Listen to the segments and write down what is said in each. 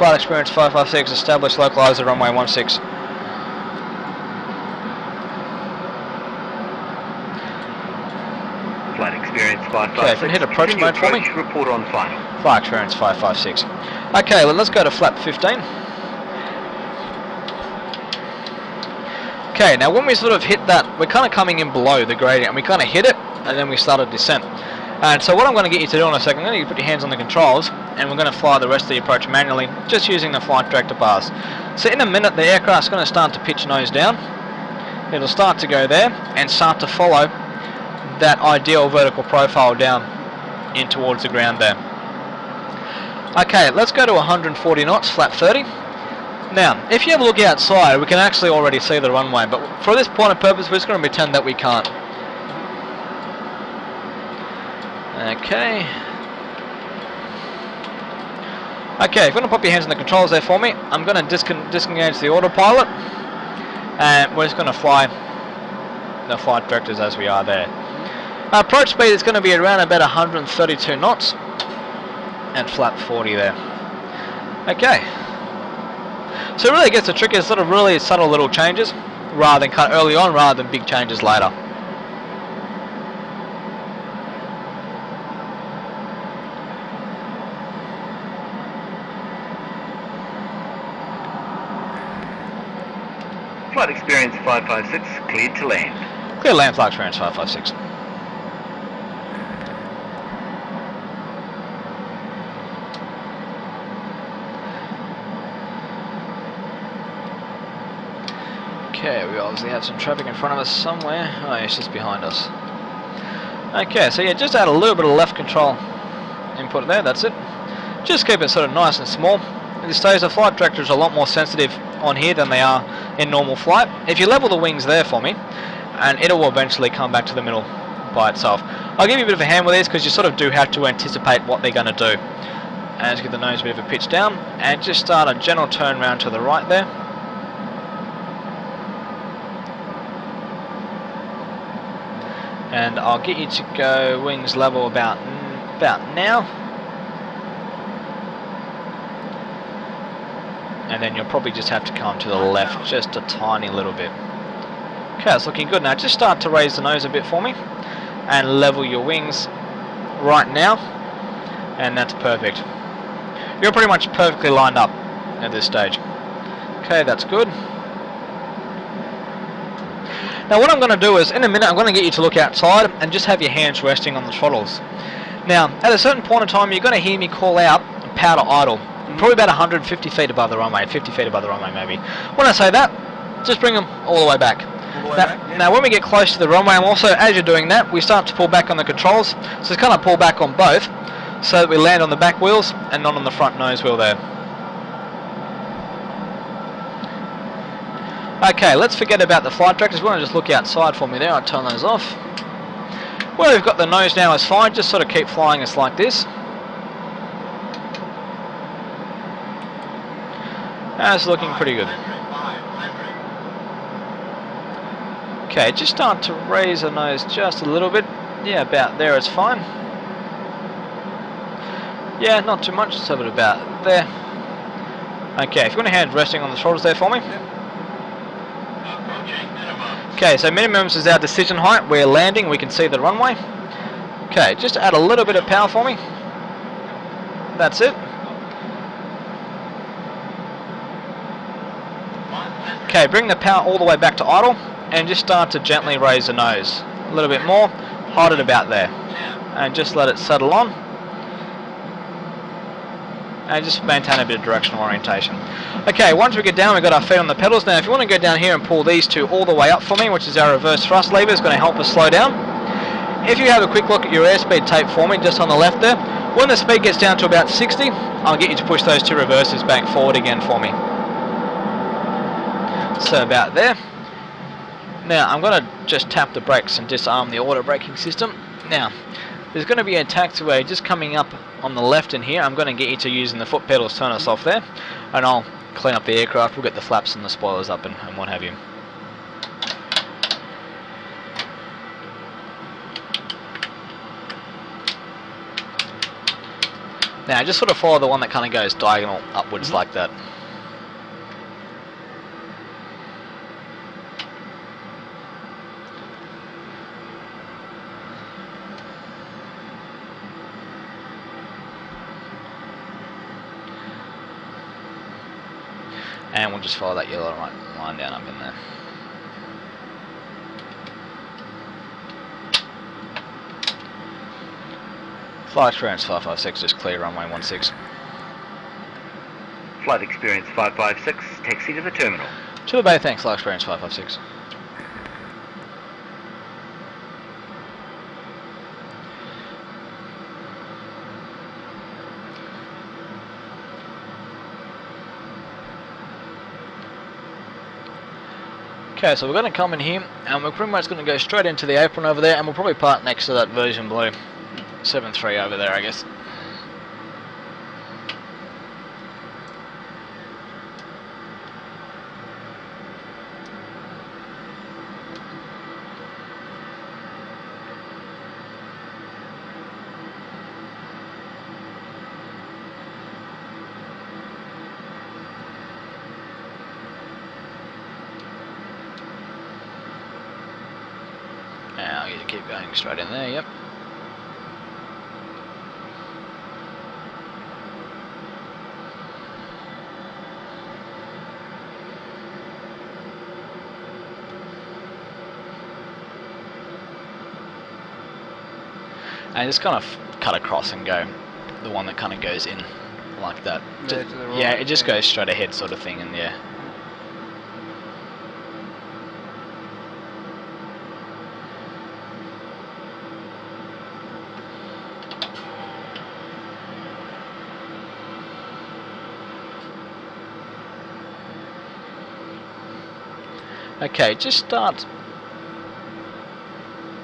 Flight Experience 556, establish localizer runway 16. Flight Experience 556. Okay, if you can hit approach mode for me. Report on final. Flight Experience 556. Okay, well let's go to flap 15. Okay, now when we sort of hit that, we're kind of coming in below the gradient, and we kind of hit it, and then we start a descent. And so what I'm going to get you to do in a second, I'm going to get you to put your hands on the controls, and we're going to fly the rest of the approach manually, just using the flight director bars. So in a minute, the aircraft's going to start to pitch nose down. It'll start to go there, and start to follow that ideal vertical profile down in towards the ground there. Okay, let's go to 140 knots, flap 30. Now, if you have a look outside, we can actually already see the runway, but for this point of purpose, we're just going to pretend that we can't. Okay. Okay, if you want to pop your hands on the controls there for me, I'm going to disengage the autopilot, and we're just going to fly the flight directors as we are there. Our approach speed is going to be around about 132 knots, and flap 40 there. Okay. So it really gets the trick is sort of really subtle little changes, rather than cut early on, rather than big changes later. Flight Experience 556, cleared to land. Clear land, Flight Experience 556. Okay, we obviously have some traffic in front of us somewhere. Oh, it's just behind us. Okay, so yeah, just add a little bit of left control input there, that's it. Just keep it sort of nice and small. At this stage, the flight directors are a lot more sensitive on here than they are in normal flight. If you level the wings there for me, and it will eventually come back to the middle by itself. I'll give you a bit of a hand with this because you sort of do have to anticipate what they're going to do. And just give the nose a bit of a pitch down, and just start a gentle turn round to the right there. And I'll get you to go wings level about now. And then you'll probably just have to come to the left just a tiny little bit. Okay, it's looking good. Now just start to raise the nose a bit for me and level your wings right now, and that's perfect. You're pretty much perfectly lined up at this stage. Okay, that's good. Now what I'm going to do is, in a minute, I'm going to get you to look outside and just have your hands resting on the throttles. Now, at a certain point in time, you're going to hear me call out power to idle. Probably about 150 feet above the runway, 50 feet above the runway maybe. When I say that, just bring them all the way back. Now when we get close to the runway, I'm also, as you're doing that, we start to pull back on the controls. So it's kind of pull back on both, so that we land on the back wheels and not on the front nose wheel there. Okay, let's forget about the flight directors. We want to just look outside for me there. I'll turn those off. Where we've got the nose now is fine. Just sort of keep flying us like this. That's looking pretty good. Okay, just start to raise the nose just a little bit. Yeah, about there is fine. Yeah, not too much. Just have it about there. Okay, if you want to hand resting on the shoulders there for me. Okay, so minimum is our decision height. We're landing, we can see the runway. Okay, just add a little bit of power for me. That's it. Okay, bring the power all the way back to idle and just start to gently raise the nose. A little bit more, hold it about there. And just let it settle on. And just maintain a bit of directional orientation. Okay, once we get down, we've got our feet on the pedals. Now, if you want to go down here and pull these two all the way up for me, which is our reverse thrust lever, is going to help us slow down. If you have a quick look at your airspeed tape for me, just on the left there, when the speed gets down to about 60, I'll get you to push those two reverses back forward again for me. So about there. Now, I'm going to just tap the brakes and disarm the auto braking system. Now, there's going to be a taxiway just coming up on the left in here. I'm going to get you to using the foot pedals, turn us off there, and I'll clean up the aircraft. We'll get the flaps and the spoilers up and what have you. Now just sort of follow the one that kind of goes diagonal upwards like that. And we'll just follow that yellow line down up in there. Flight experience 556, just clear runway 16. Flight experience 556, taxi to the terminal. To the bay, thanks, flight experience 556. Okay, so we're going to come in here, and we're pretty much going to go straight into the apron over there, and we'll probably park next to that version blue 7.3 over there, I guess. Now you keep going straight in there, yep. And just kind of cut across and go the one that kind of goes in like that. There to the right, yeah, it just goes straight ahead sort of thing, and yeah. Okay, just start.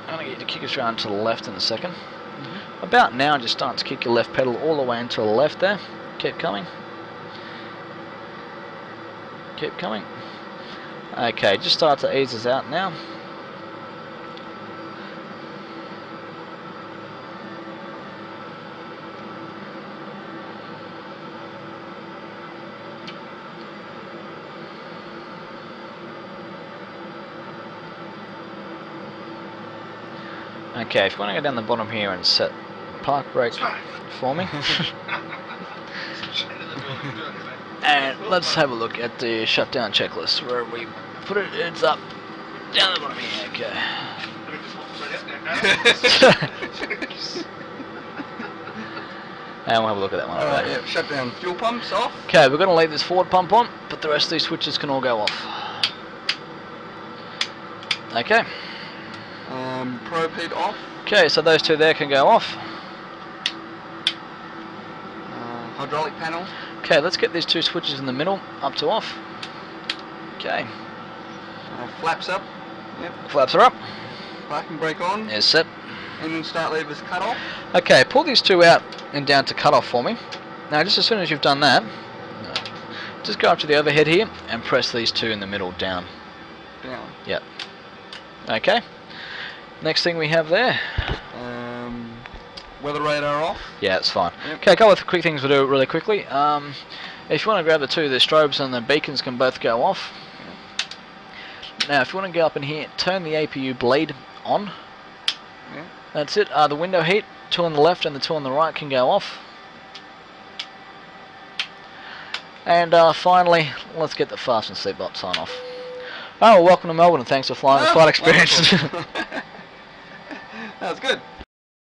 I'm going to get you to kick us around to the left in a second. About now, just start to kick your left pedal all the way into the left there. Keep coming. Keep coming. Okay, just start to ease us out now. Okay, if you want to go down the bottom here and set park brake for me. And let's have a look at the shutdown checklist where we put it. It's up, down the bottom here. Okay. And we'll have a look at that one over Alright, there. yeah, shut down fuel pumps off. Okay, we're going to leave this forward pump on, but the rest of these switches can all go off. Okay. Probe heat off. Okay, so those two there can go off. Hydraulic panel. Okay, let's get these two switches in the middle up to off. Okay, Flaps up. Yep. flaps are up. Parking brake on. Is set. Engine start levers cut off. Okay, pull these two out and down to cut off for me. Now, just as soon as you've done that, just go up to the overhead here and press these two in the middle down. Down. Yep. Okay. Next thing we have there. Weather radar off. Yeah, it's fine. Yep. Okay, a couple of quick things we'll do really quickly. If you want to grab the two, the strobes and the beacons can both go off. Now, if you want to go up in here, turn the APU bleed on. Yeah. That's it. The window heat, two on the left and the two on the right can go off. And finally, let's get the fasten seatbelt sign off. Oh, well, welcome to Melbourne and thanks for flying the flight experience. That was good.